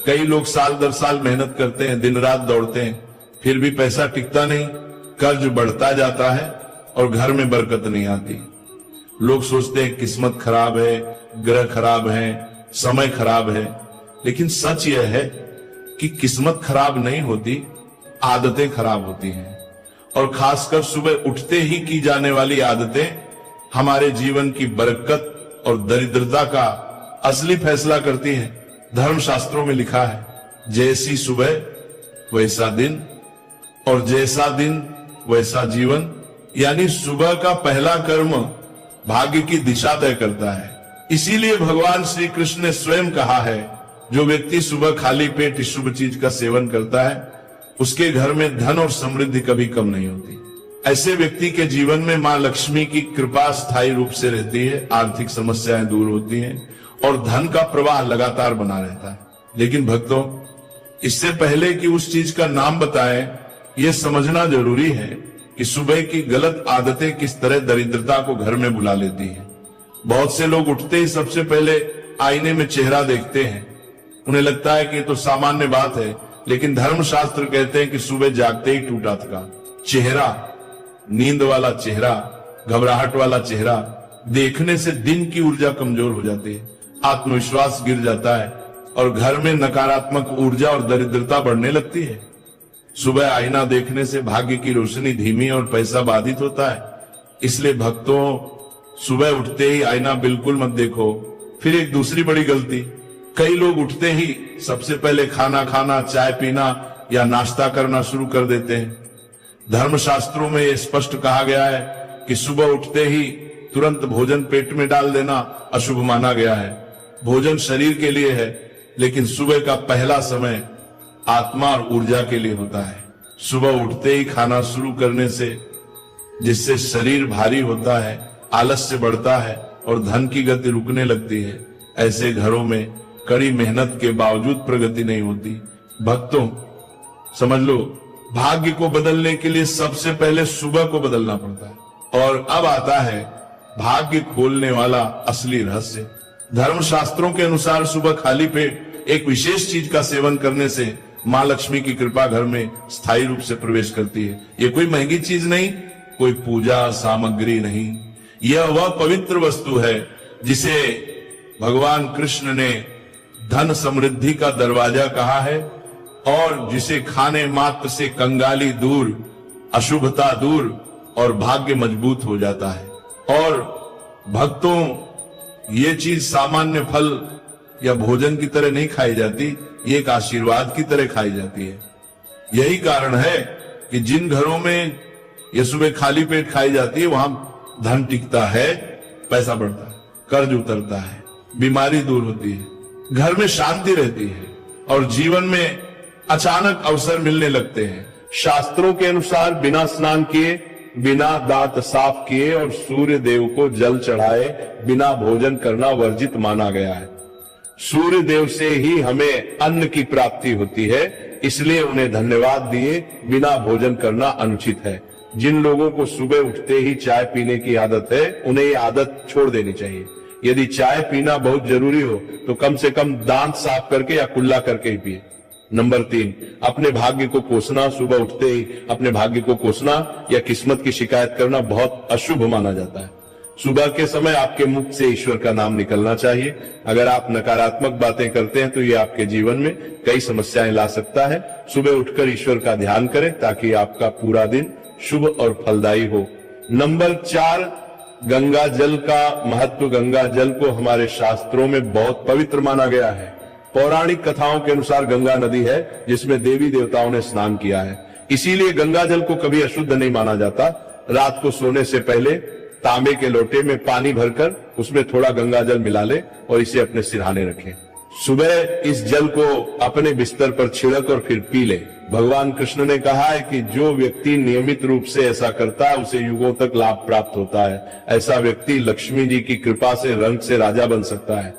कई लोग साल दर साल मेहनत करते हैं, दिन रात दौड़ते हैं, फिर भी पैसा टिकता नहीं, कर्ज बढ़ता जाता है और घर में बरकत नहीं आती। लोग सोचते हैं किस्मत खराब है, ग्रह खराब है, समय खराब है, लेकिन सच यह है कि किस्मत खराब नहीं होती, आदतें खराब होती हैं। और खासकर सुबह उठते ही की जाने वाली आदतें हमारे जीवन की बरकत और दरिद्रता का असली फैसला करती हैं। धर्मशास्त्रों में लिखा है, जैसी सुबह वैसा दिन और जैसा दिन वैसा जीवन। यानी सुबह का पहला कर्म भाग्य की दिशा तय करता है। इसीलिए भगवान श्री कृष्ण ने स्वयं कहा है, जो व्यक्ति सुबह खाली पेट इस शुभ चीज का सेवन करता है, उसके घर में धन और समृद्धि कभी कम नहीं होती। ऐसे व्यक्ति के जीवन में मां लक्ष्मी की कृपा स्थायी रूप से रहती है, आर्थिक समस्याएं दूर होती हैं और धन का प्रवाह लगातार बना रहता है। लेकिन भक्तों, इससे पहले कि उस चीज का नाम बताएं, यह समझना जरूरी है कि सुबह की गलत आदतें किस तरह दरिद्रता को घर में बुला लेती हैं। बहुत से लोग उठते ही सबसे पहले आईने में चेहरा देखते हैं। उन्हें लगता है कि ये तो सामान्य बात है, लेकिन धर्मशास्त्र कहते हैं कि सुबह जागते ही टूटा थका चेहरा, नींद वाला चेहरा, घबराहट वाला चेहरा देखने से दिन की ऊर्जा कमजोर हो जाती है, आत्मविश्वास गिर जाता है और घर में नकारात्मक ऊर्जा और दरिद्रता बढ़ने लगती है। सुबह आईना देखने से भाग्य की रोशनी धीमी और पैसा बाधित होता है। इसलिए भक्तों, सुबह उठते ही आईना बिल्कुल मत देखो। फिर एक दूसरी बड़ी गलती, कई लोग उठते ही सबसे पहले खाना खाना, चाय पीना या नाश्ता करना शुरू कर देते हैं। धर्मशास्त्रों में यह स्पष्ट कहा गया है कि सुबह उठते ही तुरंत भोजन पेट में डाल देना अशुभ माना गया है। भोजन शरीर के लिए है, लेकिन सुबह का पहला समय आत्मा और ऊर्जा के लिए होता है। सुबह उठते ही खाना शुरू करने से जिससे शरीर भारी होता है, आलस्य बढ़ता है और धन की गति रुकने लगती है। ऐसे घरों में कड़ी मेहनत के बावजूद प्रगति नहीं होती। भक्तों, समझ लो, भाग्य को बदलने के लिए सबसे पहले सुबह को बदलना पड़ता है। और अब आता है भाग्य खोलने वाला असली रहस्य। धर्मशास्त्रों के अनुसार सुबह खाली पेट एक विशेष चीज का सेवन करने से मां लक्ष्मी की कृपा घर में स्थायी रूप से प्रवेश करती है। ये कोई महंगी चीज नहीं, कोई पूजा सामग्री नहीं, यह वह पवित्र वस्तु है जिसे भगवान कृष्ण ने धन समृद्धि का दरवाजा कहा है और जिसे खाने मात्र से कंगाली दूर, अशुभता दूर और भाग्य मजबूत हो जाता है। और भक्तों, ये चीज सामान्य फल या भोजन की तरह नहीं खाई जाती, ये एक आशीर्वाद की तरह खाई जाती है। यही कारण है कि जिन घरों में ये सुबह खाली पेट खाई जाती है, वहां धन टिकता है, पैसा बढ़ता है, कर्ज उतरता है, बीमारी दूर होती है, घर में शांति रहती है और जीवन में अचानक अवसर मिलने लगते हैं। शास्त्रों के अनुसार बिना स्नान किए, बिना दांत साफ किए और सूर्य देव को जल चढ़ाए बिना भोजन करना वर्जित माना गया है। सूर्य देव से ही हमें अन्न की प्राप्ति होती है, इसलिए उन्हें धन्यवाद दिए बिना भोजन करना अनुचित है। जिन लोगों को सुबह उठते ही चाय पीने की आदत है, उन्हें ये आदत छोड़ देनी चाहिए। यदि चाय पीना बहुत जरूरी हो तो कम से कम दांत साफ करके या कुल्ला करके ही पिए। नंबर 3, अपने भाग्य को कोसना। सुबह उठते ही अपने भाग्य को कोसना या किस्मत की शिकायत करना बहुत अशुभ माना जाता है। सुबह के समय आपके मुख से ईश्वर का नाम निकलना चाहिए। अगर आप नकारात्मक बातें करते हैं तो ये आपके जीवन में कई समस्याएं ला सकता है। सुबह उठकर ईश्वर का ध्यान करें ताकि आपका पूरा दिन शुभ और फलदायी हो। नंबर 4, गंगा जल का महत्व। गंगा जल को हमारे शास्त्रों में बहुत पवित्र माना गया है। पौराणिक कथाओं के अनुसार गंगा नदी है जिसमें देवी देवताओं ने स्नान किया है, इसीलिए गंगा जल को कभी अशुद्ध नहीं माना जाता। रात को सोने से पहले तांबे के लोटे में पानी भरकर उसमें थोड़ा गंगा जल मिला ले और इसे अपने सिरहाने रखें। सुबह इस जल को अपने बिस्तर पर छिड़क और फिर पी ले। भगवान कृष्ण ने कहा है कि जो व्यक्ति नियमित रूप से ऐसा करता है उसे युगों तक लाभ प्राप्त होता है। ऐसा व्यक्ति लक्ष्मी जी की कृपा से रंग से राजा बन सकता है।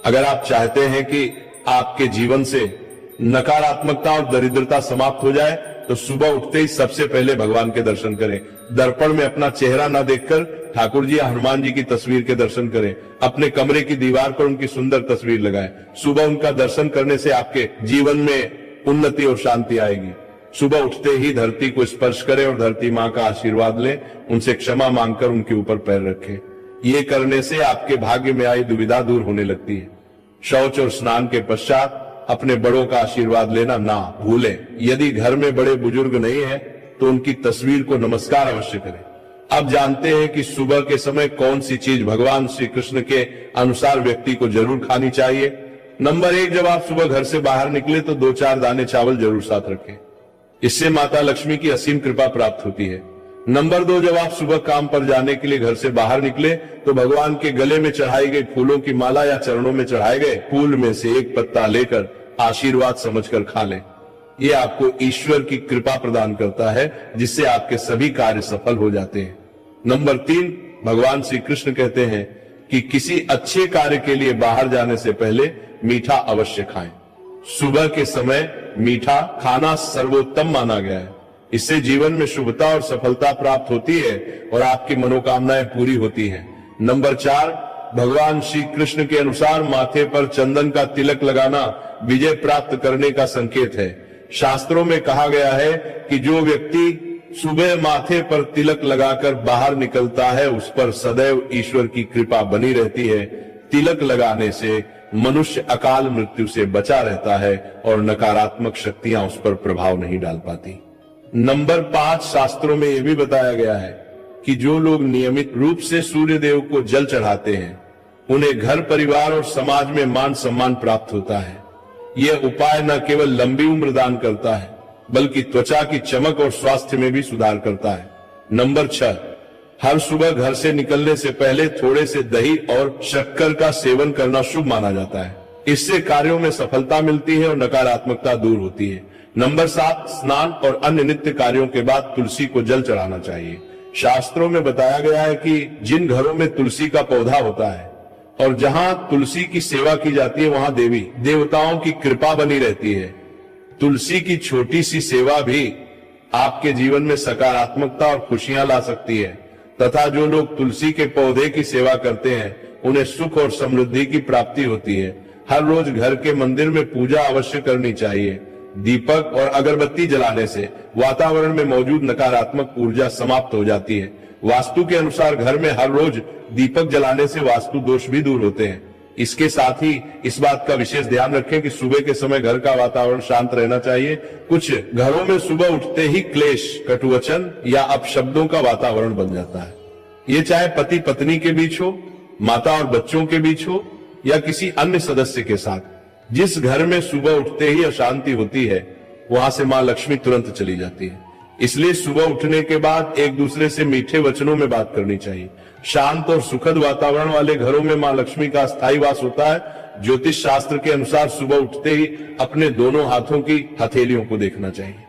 अगर आप चाहते हैं कि आपके जीवन से नकारात्मकता और दरिद्रता समाप्त हो जाए तो सुबह उठते ही सबसे पहले भगवान के दर्शन करें। दर्पण में अपना चेहरा न देखकर ठाकुर जी या हनुमान जी की तस्वीर के दर्शन करें, अपने कमरे की दीवार पर उनकी सुंदर तस्वीर लगाएं। सुबह उनका दर्शन करने से आपके जीवन में उन्नति और शांति आएगी। सुबह उठते ही धरती को स्पर्श करें और धरती माँ का आशीर्वाद लें, उनसे क्षमा मांगकर उनके ऊपर पैर रखें। ये करने से आपके भाग्य में आई दुविधा दूर होने लगती है। शौच और स्नान के पश्चात अपने बड़ों का आशीर्वाद लेना ना भूलें। यदि घर में बड़े बुजुर्ग नहीं है तो उनकी तस्वीर को नमस्कार अवश्य करें। अब जानते हैं कि सुबह के समय कौन सी चीज भगवान श्री कृष्ण के अनुसार व्यक्ति को जरूर खानी चाहिए। नंबर 1, जब आप सुबह घर से बाहर निकले तो 2-4 दाने चावल जरूर साथ रखें। इससे माता लक्ष्मी की असीम कृपा प्राप्त होती है। नंबर 2, जब आप सुबह काम पर जाने के लिए घर से बाहर निकले तो भगवान के गले में चढ़ाई गई फूलों की माला या चरणों में चढ़ाए गए फूल में से एक पत्ता लेकर आशीर्वाद समझकर खा लें। ये आपको ईश्वर की कृपा प्रदान करता है, जिससे आपके सभी कार्य सफल हो जाते हैं। नंबर 3, भगवान श्री कृष्ण कहते हैं कि किसी अच्छे कार्य के लिए बाहर जाने से पहले मीठा अवश्य खाएं। सुबह के समय मीठा खाना सर्वोत्तम माना गया है। इससे जीवन में शुभता और सफलता प्राप्त होती है और आपकी मनोकामनाएं पूरी होती हैं। नंबर 4, भगवान श्री कृष्ण के अनुसार माथे पर चंदन का तिलक लगाना विजय प्राप्त करने का संकेत है। शास्त्रों में कहा गया है कि जो व्यक्ति सुबह माथे पर तिलक लगाकर बाहर निकलता है उस पर सदैव ईश्वर की कृपा बनी रहती है। तिलक लगाने से मनुष्य अकाल मृत्यु से बचा रहता है और नकारात्मक शक्तियां उस पर प्रभाव नहीं डाल पाती। नंबर 5, शास्त्रों में यह भी बताया गया है कि जो लोग नियमित रूप से सूर्य देव को जल चढ़ाते हैं उन्हें घर परिवार और समाज में मान सम्मान प्राप्त होता है। यह उपाय न केवल लंबी उम्र दान करता है बल्कि त्वचा की चमक और स्वास्थ्य में भी सुधार करता है। नंबर 6, हर सुबह घर से निकलने से पहले थोड़े से दही और शक्कर का सेवन करना शुभ माना जाता है। इससे कार्यों में सफलता मिलती है और नकारात्मकता दूर होती है। नंबर 7, स्नान और अन्य नित्य कार्यों के बाद तुलसी को जल चढ़ाना चाहिए। शास्त्रों में बताया गया है कि जिन घरों में तुलसी का पौधा होता है और जहां तुलसी की सेवा की जाती है वहां देवी देवताओं की कृपा बनी रहती है। तुलसी की छोटी सी सेवा भी आपके जीवन में सकारात्मकता और खुशियां ला सकती है तथा जो लोग तुलसी के पौधे की सेवा करते हैं उन्हें सुख और समृद्धि की प्राप्ति होती है। हर रोज घर के मंदिर में पूजा अवश्य करनी चाहिए। दीपक और अगरबत्ती जलाने से वातावरण में मौजूद नकारात्मक ऊर्जा समाप्त हो जाती है। वास्तु के अनुसार घर में हर रोज दीपक जलाने से वास्तु दोष भी दूर होते हैं। इसके साथ ही इस बात का विशेष ध्यान रखें कि सुबह के समय घर का वातावरण शांत रहना चाहिए। कुछ घरों में सुबह उठते ही क्लेश, कटुवचन या अपशब्दों का वातावरण बन जाता है। ये चाहे पति पत्नी के बीच हो, माता और बच्चों के बीच हो या किसी अन्य सदस्य के साथ। जिस घर में सुबह उठते ही अशांति होती है वहां से मां लक्ष्मी तुरंत चली जाती है। इसलिए सुबह उठने के बाद एक दूसरे से मीठे वचनों में बात करनी चाहिए। शांत और सुखद वातावरण वाले घरों में मां लक्ष्मी का स्थायी वास होता है। ज्योतिष शास्त्र के अनुसार सुबह उठते ही अपने दोनों हाथों की हथेलियों को देखना चाहिए।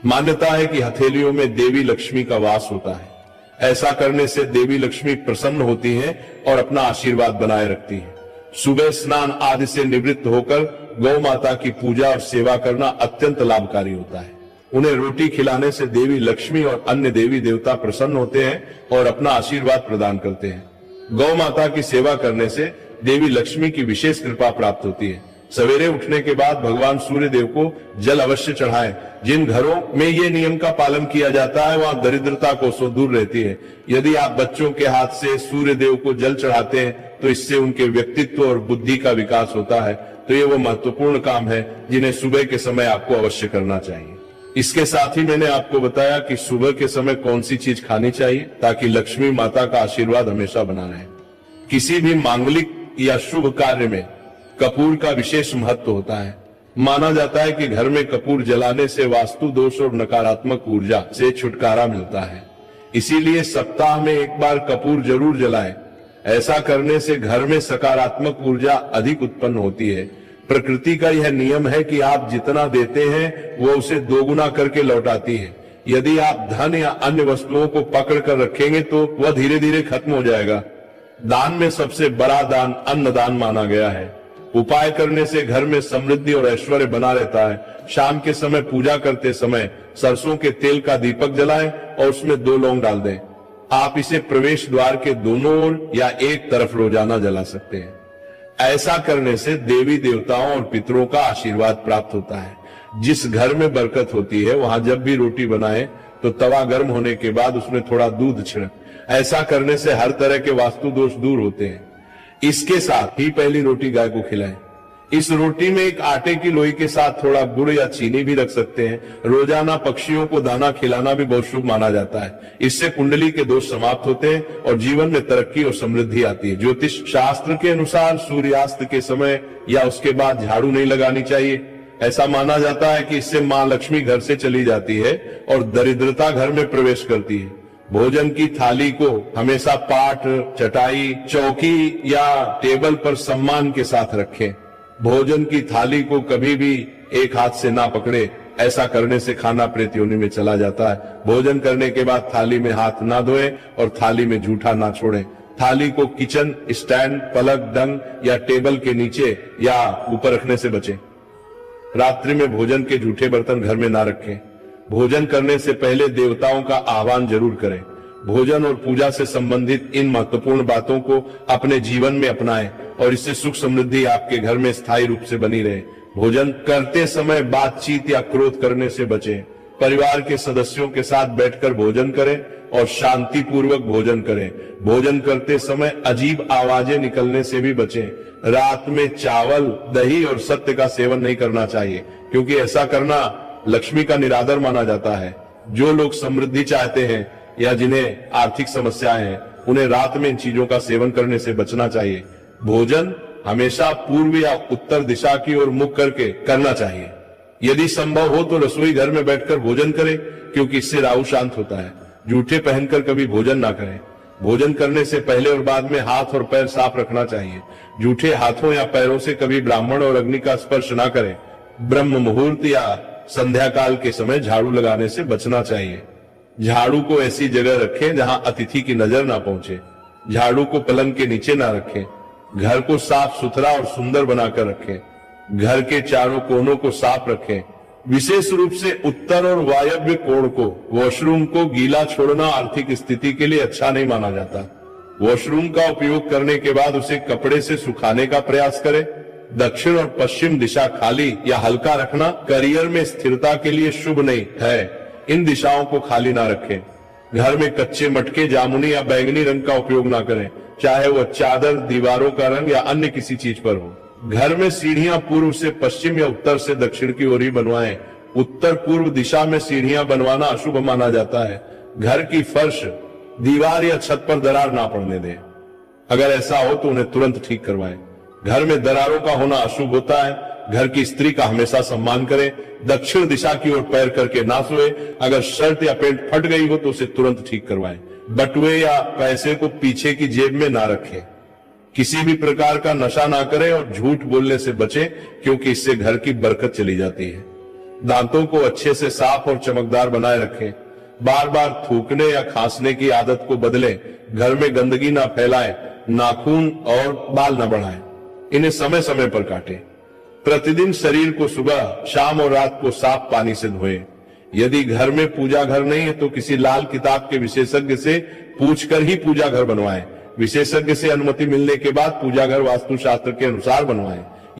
मान्यता है कि हथेलियों में देवी लक्ष्मी का वास होता है। ऐसा करने से देवी लक्ष्मी प्रसन्न होती हैं और अपना आशीर्वाद बनाए रखती हैं। सुबह स्नान आदि से निवृत्त होकर गौ माता की पूजा और सेवा करना अत्यंत लाभकारी होता है। उन्हें रोटी खिलाने से देवी लक्ष्मी और अन्य देवी देवता प्रसन्न होते हैं और अपना आशीर्वाद प्रदान करते हैं। गौ माता की सेवा करने से देवी लक्ष्मी की विशेष कृपा प्राप्त होती है। सवेरे उठने के बाद भगवान सूर्य देव को जल अवश्य चढ़ाएं। जिन घरों में ये नियम का पालन किया जाता है वहां दरिद्रता कोसों दूर रहती है। यदि आप बच्चों के हाथ से सूर्य देव को जल चढ़ाते हैं तो इससे उनके व्यक्तित्व और बुद्धि का विकास होता है। तो ये वो महत्वपूर्ण काम है जिन्हें सुबह के समय आपको अवश्य करना चाहिए। इसके साथ ही मैंने आपको बताया कि सुबह के समय कौन सी चीज खानी चाहिए ताकि लक्ष्मी माता का आशीर्वाद हमेशा बना रहे। किसी भी मांगलिक या शुभ कार्य में कपूर का विशेष महत्व होता है। माना जाता है कि घर में कपूर जलाने से वास्तु दोष और नकारात्मक ऊर्जा से छुटकारा मिलता है। इसीलिए सप्ताह में एक बार कपूर जरूर जलाएं। ऐसा करने से घर में सकारात्मक ऊर्जा अधिक उत्पन्न होती है। प्रकृति का यह नियम है कि आप जितना देते हैं वो उसे दोगुना करके लौटाती है। यदि आप धन या अन्य वस्तुओं को पकड़ कर रखेंगे तो वह धीरे धीरे खत्म हो जाएगा। दान में सबसे बड़ा दान अन्नदान माना गया है। उपाय करने से घर में समृद्धि और ऐश्वर्य बना रहता है। शाम के समय पूजा करते समय सरसों के तेल का दीपक जलाएं और उसमें 2 लौंग डाल दें। आप इसे प्रवेश द्वार के दोनों ओर या एक तरफ रोजाना जला सकते हैं। ऐसा करने से देवी देवताओं और पितरों का आशीर्वाद प्राप्त होता है। जिस घर में बरकत होती है वहां जब भी रोटी बनाए तो तवा गर्म होने के बाद उसमें थोड़ा दूध छिड़क। ऐसा करने से हर तरह के वास्तु दोष दूर होते हैं। इसके साथ ही पहली रोटी गाय को खिलाएं। इस रोटी में एक आटे की लोई के साथ थोड़ा गुड़ या चीनी भी रख सकते हैं। रोजाना पक्षियों को दाना खिलाना भी बहुत शुभ माना जाता है। इससे कुंडली के दोष समाप्त होते हैं और जीवन में तरक्की और समृद्धि आती है। ज्योतिष शास्त्र के अनुसार सूर्यास्त के समय या उसके बाद झाड़ू नहीं लगानी चाहिए। ऐसा माना जाता है कि इससे मां लक्ष्मी घर से चली जाती है और दरिद्रता घर में प्रवेश करती है। भोजन की थाली को हमेशा पाट, चटाई, चौकी या टेबल पर सम्मान के साथ रखें। भोजन की थाली को कभी भी एक हाथ से ना पकड़े। ऐसा करने से खाना प्रेत योनि में चला जाता है। भोजन करने के बाद थाली में हाथ ना धोएं और थाली में जूठा ना छोड़ें। थाली को किचन स्टैंड, पलक, डंग या टेबल के नीचे या ऊपर रखने से बचें। रात्रि में भोजन के जूठे बर्तन घर में ना रखें। भोजन करने से पहले देवताओं का आह्वान जरूर करें। भोजन और पूजा से संबंधित इन महत्वपूर्ण बातों को अपने जीवन में अपनाएं और इससे सुख समृद्धि आपके घर में स्थायी रूप से बनी रहे। भोजन करते समय बातचीत या क्रोध करने से बचें। परिवार के सदस्यों के साथ बैठकर भोजन करें और शांति पूर्वक भोजन करें। भोजन करते समय अजीब आवाजें निकलने से भी बचें। रात में चावल, दही और सत्य का सेवन नहीं करना चाहिए, क्योंकि ऐसा करना लक्ष्मी का निरादर माना जाता है। जो लोग समृद्धि चाहते हैं या जिन्हें आर्थिक समस्याएं हैं, उन्हें रात में इन चीजों का सेवन करने से बचना चाहिए। भोजन हमेशा पूर्व या उत्तर दिशा की ओर मुख करके करना चाहिए। यदि संभव हो तो रसोई घर में बैठकर भोजन करें, क्योंकि इससे राहु शांत होता है। जूठे पहनकर कभी भोजन ना करें। भोजन करने से पहले और बाद में हाथ और पैर साफ रखना चाहिए। जूठे हाथों या पैरों से कभी ब्राह्मण और अग्नि का स्पर्श ना करें। ब्रह्म मुहूर्त या संध्या काल के समय झाड़ू लगाने से बचना चाहिए। झाड़ू को ऐसी जगह रखें जहां अतिथि की नजर ना पहुंचे। झाड़ू को पलंग के नीचे ना रखें। घर को साफ सुथरा और सुंदर बनाकर रखें। घर के चारों कोनों को साफ रखें। विशेष रूप से उत्तर और वायव्य कोण को, वॉशरूम को गीला छोड़ना आर्थिक स्थिति के लिए अच्छा नहीं माना जाता। वॉशरूम का उपयोग करने के बाद उसे कपड़े से सुखाने का प्रयास करें। दक्षिण और पश्चिम दिशा खाली या हल्का रखना करियर में स्थिरता के लिए शुभ नहीं है। इन दिशाओं को खाली ना रखें। घर में कच्चे मटके, जामुनी या बैंगनी रंग का उपयोग ना करें, चाहे वह चादर, दीवारों का रंग या अन्य किसी चीज पर हो। घर में सीढ़ियां पूर्व से पश्चिम या उत्तर से दक्षिण की ओर ही बनवाएं। उत्तर पूर्व दिशा में सीढ़ियां बनवाना अशुभ माना जाता है। घर की फर्श, दीवार या छत पर दरार ना पड़ने दें। अगर ऐसा हो तो उन्हें तुरंत ठीक करवाएं। घर में दरारों का होना अशुभ होता है। घर की स्त्री का हमेशा सम्मान करें। दक्षिण दिशा की ओर पैर करके ना सोए। अगर शर्ट या पैंट फट गई हो तो उसे तुरंत ठीक करवाएं। बटुए या पैसे को पीछे की जेब में ना रखें। किसी भी प्रकार का नशा ना करें और झूठ बोलने से बचें, क्योंकि इससे घर की बरकत चली जाती है। दांतों को अच्छे से साफ और चमकदार बनाए रखें। बार बार थूकने या खांसने की आदत को बदलें। घर में गंदगी ना फैलाएं। नाखून और बाल ना बढ़ाएं। इन्हें समय समय पर काटें। प्रतिदिन शरीर को सुबह, शाम और रात को साफ पानी से धोएं। यदि घर में पूजा घर नहीं है तो किसी लाल किताब के विशेषज्ञ से पूछकर ही पूजा घर बनवाएं। विशेषज्ञ से अनुमति मिलने के बाद पूजा घर वास्तु शास्त्र के अनुसार बनवाएं।